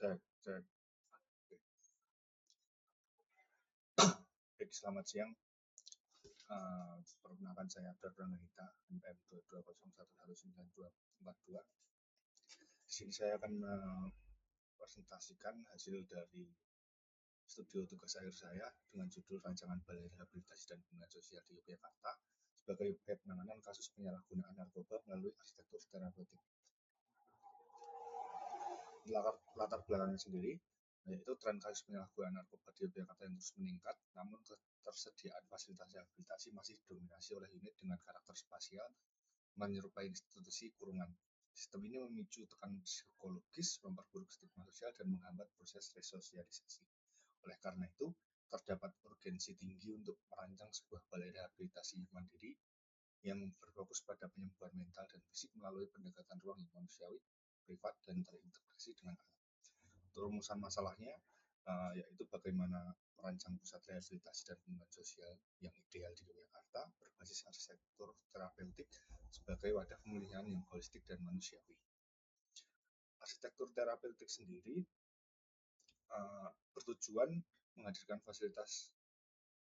Cek, cek. Baik, selamat siang. Perkenalkan saya Abdul Pranahita, NPM 22011942. Di sini saya akan mempresentasikan hasil dari studio tugas akhir saya dengan judul Rancangan Balai Rehabilitasi dan Pembinaan Sosial di Yogyakarta sebagai upaya penanganan kasus penyalahgunaan narkoba melalui arsitektur terapeutik. Latar belakangnya sendiri, yaitu tren kasus penyalahgunaan narkoba di Yogyakarta yang terus meningkat, namun ketersediaan fasilitas rehabilitasi masih didominasi oleh unit dengan karakter spasial menyerupai institusi kurungan. Sistem ini memicu tekanan psikologis, memperburuk stigma sosial, dan menghambat proses resosialisasi. Oleh karena itu, terdapat urgensi tinggi untuk merancang sebuah balai rehabilitasi mandiri yang berfokus pada penyembuhan mental dan fisik melalui pendekatan ruang yang manusiawi, privat, dan terintegrasi dengan alam. Untuk rumusan masalahnya, yaitu bagaimana merancang pusat rehabilitasi dan pembinaan sosial yang ideal di Yogyakarta berbasis arsitektur terapeutik sebagai wadah pemulihan yang holistik dan manusiawi. Arsitektur terapeutik sendiri bertujuan menghadirkan fasilitas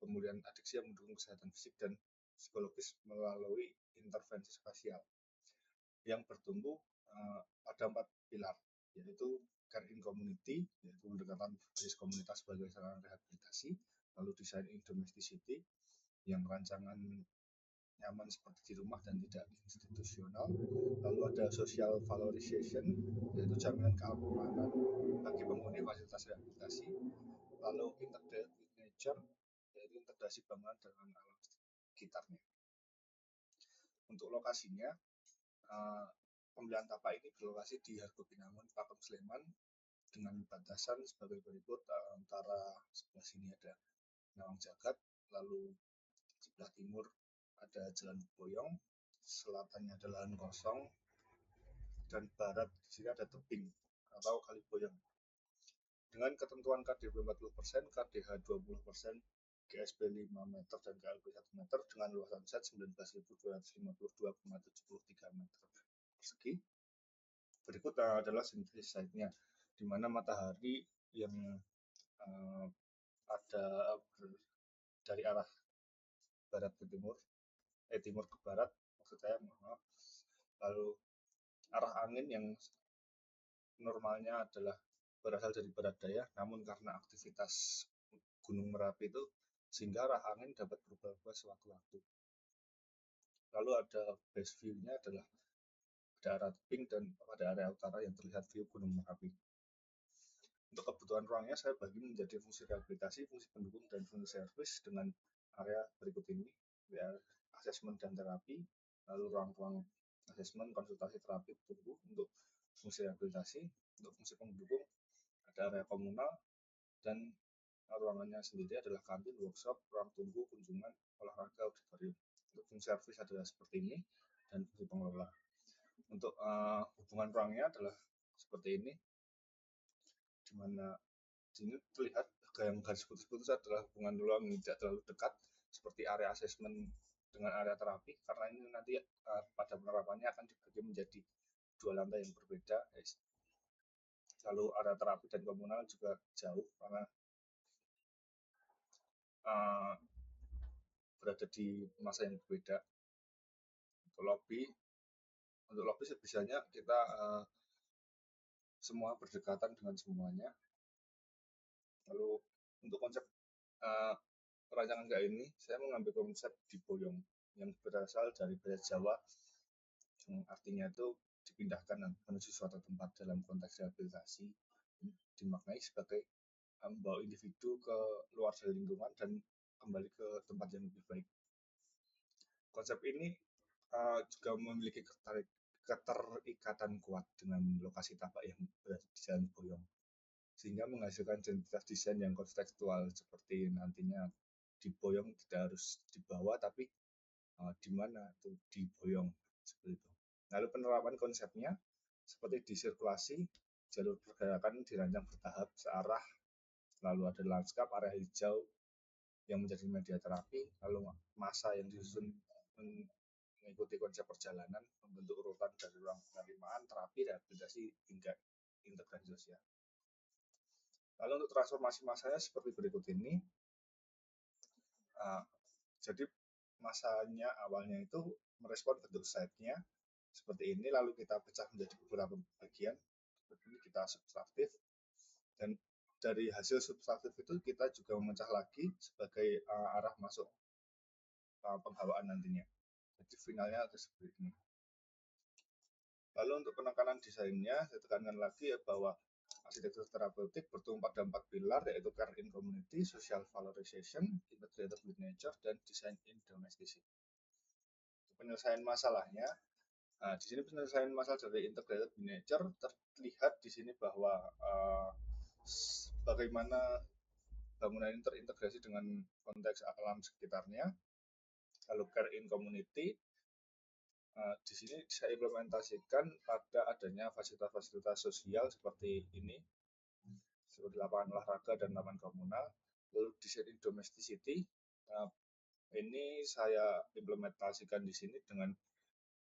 pemulihan adiksi yang mendukung kesehatan fisik dan psikologis melalui intervensi spasial yang bertumbuh pada 4 pilar, yaitu care in community, yaitu pendekatan berbasis komunitas sebagai sarana rehabilitasi, lalu design in domesticity yang rancangan nyaman seperti di rumah dan tidak institusional, lalu ada social valorization, yaitu jaminan keamanan bagi penghuni fasilitas rehabilitasi, lalu integrated with nature, yaitu integrasi bangunan dengan alam sekitarnya. Untuk lokasinya, pembelian tapak ini berlokasi di Hargopinangun, Pakem, Sleman dengan batasan sebagai berikut, antara sebelah sini ada Nawang Jagat, lalu sebelah timur ada Jalan Boyong, selatannya ada lahan kosong, dan barat di sini ada tebing atau Kali Boyong. Dengan ketentuan KDP 40%, KDH 20%, GSP 5 meter dan KLP 1 meter dengan luasan set 19.252,73 meter persegi. Berikut adalah sintesis site-nya, di mana matahari yang ada dari arah barat ke timur, timur ke barat, maksud saya, maaf. Lalu arah angin yang normalnya adalah berasal dari barat daya, namun karena aktivitas Gunung Merapi itu sehingga arah angin dapat berubah-ubah sewaktu-waktu. Lalu ada base view-nya adalah pada arah tebing dan pada area utara yang terlihat view Gunung Merapi. Untuk kebutuhan ruangnya saya bagi menjadi fungsi rehabilitasi, fungsi pendukung, dan fungsi servis dengan area berikut ini, asesmen dan terapi, lalu ruang-ruang asesmen, konsultasi, terapi, tunggu. Untuk fungsi rehabilitasi, untuk fungsi pendukung ada area komunal, dan ruangannya sendiri adalah kantin, workshop, ruang tunggu, kunjungan, olahraga, auditorium. Untuk fungsi servis adalah seperti ini, dan fungsi pengelola. Untuk hubungan ruangnya adalah seperti ini, di mana di sini terlihat yang garis putus-putus adalah hubungan ruang yang tidak terlalu dekat, seperti area asesmen dengan area terapi, karena ini nanti pada penerapannya akan dibagi menjadi 2 lantai yang berbeda. Lalu area terapi dan komunal juga jauh karena berada di masa yang berbeda. Untuk lobby sebisanya kita semua berdekatan dengan semuanya. Lalu untuk konsep perancangan kayak ini, saya mengambil konsep di Boyong yang berasal dari bahasa Jawa, yang artinya itu dipindahkan menuju suatu tempat dalam konteks rehabilitasi, dimaknai sebagai membawa individu ke luar dari lingkungan dan kembali ke tempat yang lebih baik. Konsep ini juga memiliki keterikatan kuat dengan lokasi tapak yang berada di Jalan Boyong, sehingga menghasilkan identitas desain yang kontekstual, seperti nantinya di Boyong tidak harus di bawah, tapi di mana itu di Boyong, seperti itu. Lalu penerapan konsepnya seperti di sirkulasi, jalur pergerakan dirancang bertahap searah, lalu ada lanskap, area hijau yang menjadi media terapi, lalu masa yang disusun mengikuti konsep perjalanan, membentuk urutan dari ruang penerimaan, terapi, rehabilitasi, hingga integrasi sosial. Lalu untuk transformasi masanya seperti berikut ini. Jadi masanya awalnya itu merespon bentuk site-nya seperti ini, lalu kita pecah menjadi beberapa bagian. Seperti ini kita subtraktif, dan dari hasil subtraktif itu kita juga memecah lagi sebagai arah masuk penghawaan nantinya. Jadi finalnya ada seperti ini. Lalu untuk penekanan desainnya, saya tekankan lagi ya bahwa arsitektur terapeutik bertumpu pada 4 pilar, yaitu care in community, social valorization, integrated with nature, dan design in domesticity. Penyelesaian masalahnya, di sini penyelesaian masalah dari integrated with nature terlihat di sini bahwa bagaimana bangunan ini terintegrasi dengan konteks alam sekitarnya. Lalu care in community, di sini saya implementasikan pada adanya fasilitas-fasilitas sosial seperti ini, seperti lapangan olahraga dan lapangan komunal. Lalu design in domesticity, ini saya implementasikan di sini dengan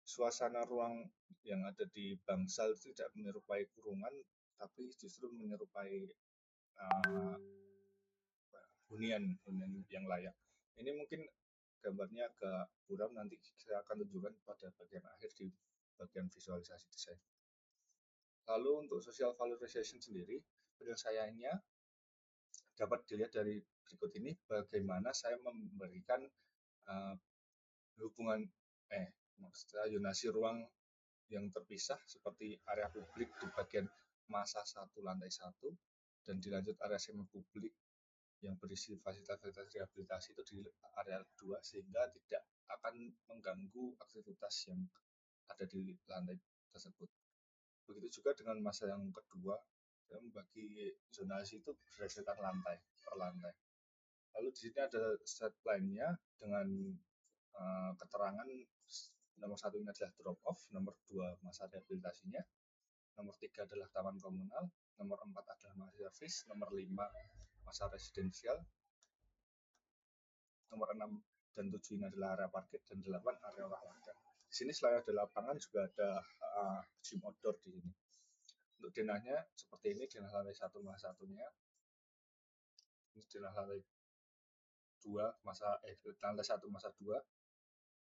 suasana ruang yang ada di bangsal tidak menyerupai kurungan, tapi justru menyerupai hunian yang layak. Ini mungkin gambarnya agak buram, nanti saya akan tunjukkan pada bagian akhir di bagian visualisasi desain. Lalu untuk social valorization sendiri, penyelesaiannya dapat dilihat dari berikut ini, bagaimana saya memberikan zonasi ruang yang terpisah seperti area publik di bagian masa 1 lantai 1, dan dilanjut area semi publik yang berisi fasilitas rehabilitasi itu di area 2, sehingga tidak akan mengganggu aktivitas yang ada di lantai tersebut. Begitu juga dengan masa yang kedua, saya membagi zonasi itu berdasarkan lantai per lantai. Lalu di sini ada set plan-nya dengan keterangan nomor 1 ini adalah drop off, nomor 2 masa rehabilitasinya, nomor 3 adalah taman komunal, nomor 4 adalah masa servis, nomor 5 masa residensial, nomor 6 dan 7 ini adalah area parkir, dan 8 area olahraga. Di sini selain ada lapangan juga ada gym outdoor di sini. Untuk denahnya seperti ini, denah lantai 1 masa 1-nya, ini denah lantai 2 lantai 1 masa 2,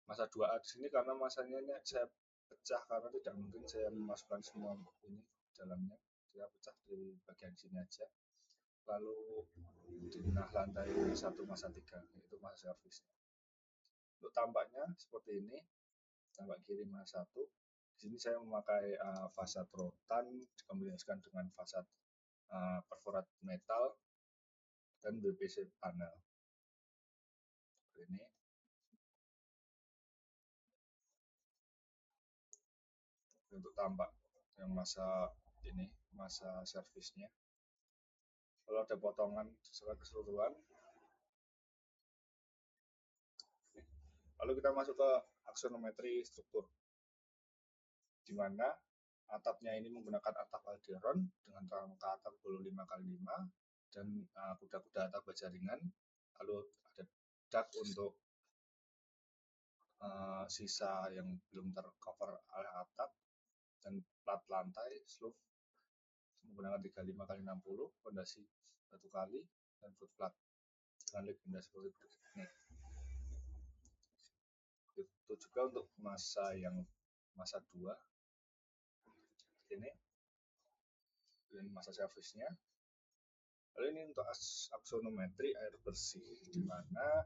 masa 2A di sini karena masanya saya pecah karena tidak mungkin saya memasukkan semua ini dalamnya, saya pecah di bagian sini aja. Lalu denah lantai 1 masa 3, yaitu masa servis. Untuk tampaknya seperti ini, tampak kiri masa 1. Di sini saya memakai fasad rotan dikombinasikan dengan fasad perforat metal dan BPC panel. Ini untuk tampak yang masa ini, masa servisnya. Kalau ada potongan secara keseluruhan. Lalu kita masuk ke aksonometri struktur, di mana atapnya ini menggunakan atap alderon dengan rangka atap bolo 5x5 dan kuda-kuda atap baja ringan. Lalu ada dak untuk sisa yang belum tercover oleh atap, dan plat lantai slope menggunakan 35x60, fondasi batu kali, dan foot plat dengan legenda seperti ini. Itu juga untuk masa yang masa 2 ini, dan masa servisnya. Lalu ini untuk aksonometri air bersih, di mana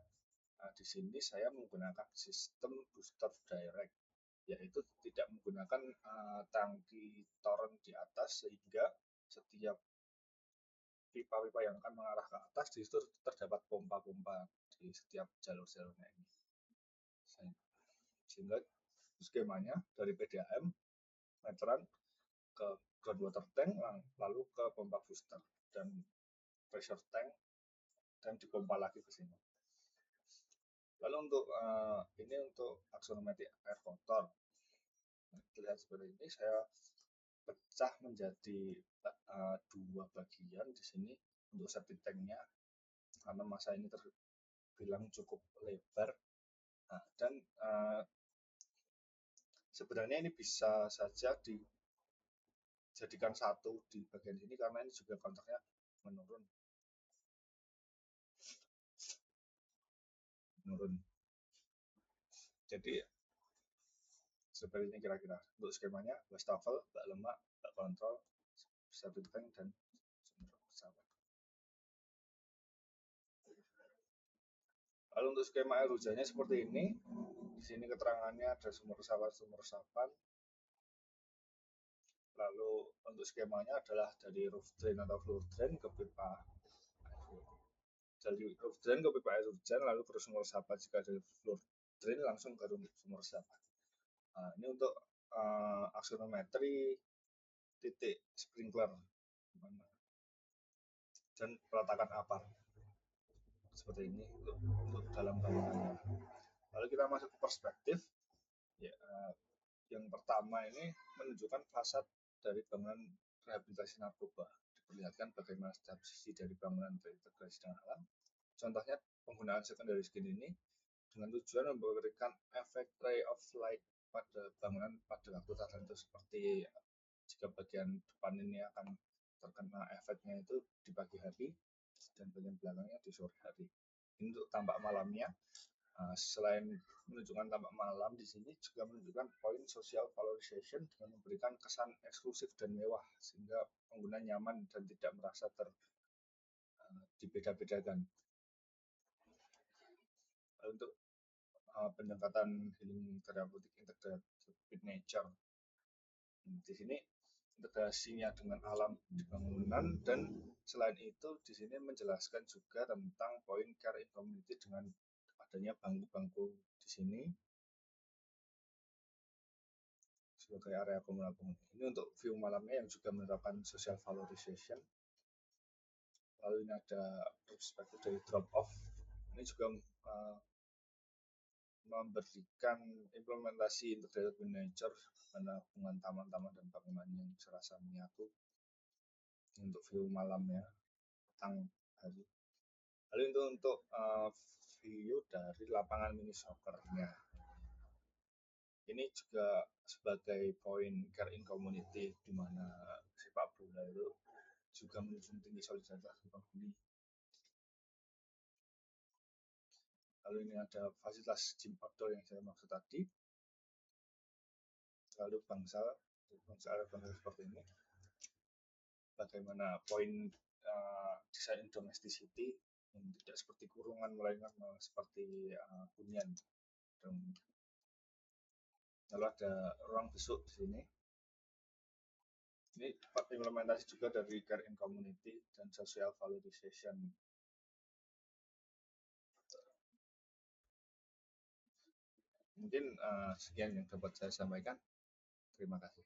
di sini saya menggunakan sistem booster direct, yaitu tidak menggunakan tangki toren di atas, sehingga setiap pipa-pipa yang akan mengarah ke atas di situ terdapat pompa-pompa di setiap jalur-jalurnya ini. Sehingga skemanya dari PDAM meteran ke groundwater tank, lalu ke pompa booster dan pressure tank, dan dipompa lagi ke sini. Lalu untuk ini untuk aksonometri air kotor, terlihat seperti ini. Saya pecah menjadi 2 bagian di sini untuk septic tanknya, karena masa ini terbilang cukup lebar. Dan sebenarnya ini bisa saja dijadikan satu di bagian sini, karena ini juga kontaknya menurun. Jadi seperti ini kira-kira untuk skemanya: wastafel, bak lemak, bak kontrol, starting tank, dan sumber resapan. Lalu untuk skema air hujannya seperti ini. Di sini keterangannya ada sumur resapan. Lalu untuk skemanya adalah dari roof drain atau floor drain ke pipa dari roof drain ke pipa air hujan, lalu ke sumur resapan. Jika dari floor drain langsung ke sumur resapan. Nah, ini untuk aksionometri titik sprinkler dan peletakan apar seperti ini untuk dalam bangunannya. Lalu kita masuk ke perspektif. Ya, yang pertama ini menunjukkan fasad dari bangunan rehabilitasi narkoba. Diperlihatkan bagaimana setiap sisi dari bangunan terintegrasi dengan alam. Contohnya penggunaan secondary skin ini dengan tujuan memberikan efek ray of light pada bangunan pada waktu tertentu, seperti jika bagian depan ini akan terkena efeknya itu di pagi hari dan bagian belakangnya di sore hari. Ini untuk tampak malamnya. Selain menunjukkan tampak malam, di sini juga menunjukkan poin social valorization dengan memberikan kesan eksklusif dan mewah sehingga pengguna nyaman dan tidak merasa dibeda-bedakan. Untuk pendekatan healing therapeutic integrated with nature, di sini integrasinya dengan alam di bangunan, dan selain itu di sini menjelaskan juga tentang poin care in community dengan adanya bangku-bangku di sini sebagai area komunal penghuni. Ini untuk view malamnya yang juga menerapkan social valorization. Lalu ini ada perspektif dari drop off. Ini juga memberikan implementasi integrated with nature pada hubungan taman-taman dan bangunan yang serasa menyatu untuk view malamnya petang hari. Lalu itu untuk view dari lapangan mini soccer-nya. Ini juga sebagai poin care in community, di mana sepak bola itu juga menunjukkan tinggi solidaritas penghuni. Lalu ini ada fasilitas gym outdoor yang saya maksud tadi. Lalu bangsal seperti ini. Bagaimana poin desain domesticity yang tidak seperti kurungan, melainkan seperti hunian. Lalu ada ruang besuk di sini. Ini implementasi juga dari care in community dan social valorization. Mungkin sekian yang dapat saya sampaikan. Terima kasih.